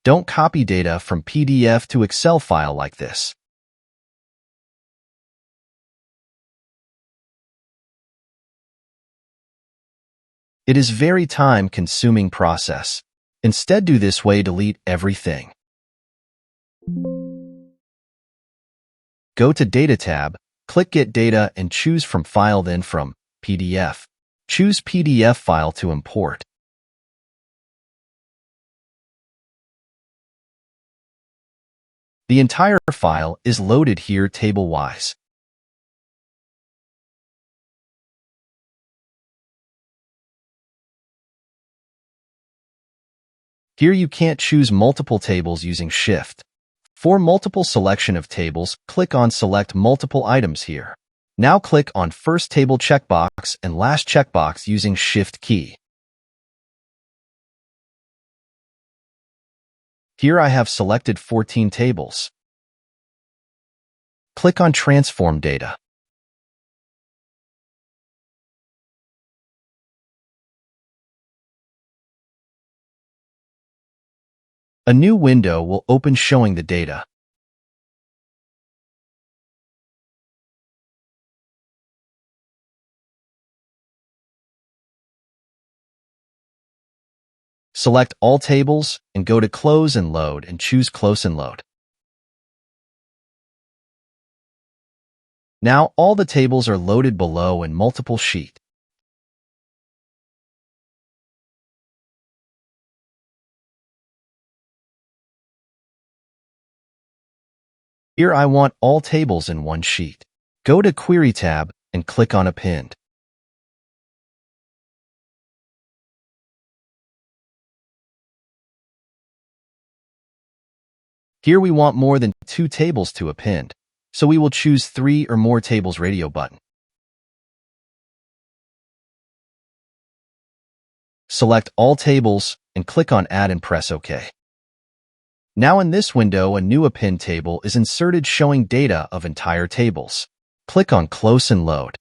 Don't copy data from PDF to Excel file like this. It is very time-consuming process. Instead, do this way: delete everything. Go to Data tab, click Get Data and choose from File, then from PDF. Choose PDF file to import. The entire file is loaded here table-wise. Here you can't choose multiple tables using Shift. For multiple selection of tables, click on Select Multiple Items here. Now click on First Table checkbox and Last checkbox using Shift key. Here I have selected 14 tables. Click on Transform Data. A new window will open showing the data. Select all tables and go to Close and Load and choose Close and Load. Now all the tables are loaded below in multiple sheet. Here I want all tables in one sheet. Go to Query tab and click on Append. Here we want more than 2 tables to append, so we will choose 3 or more tables radio button. Select all tables and click on Add and press OK. Now in this window, a new append table is inserted showing data of entire tables. Click on Close and Load.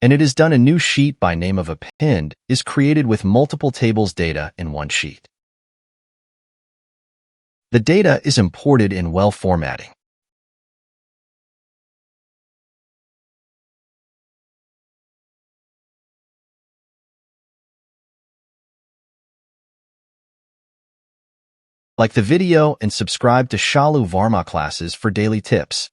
And it is done. A new sheet by name of append is created with multiple tables data in one sheet. The data is imported in well formatting. Like the video and subscribe to Shalu Verma Classes for daily tips.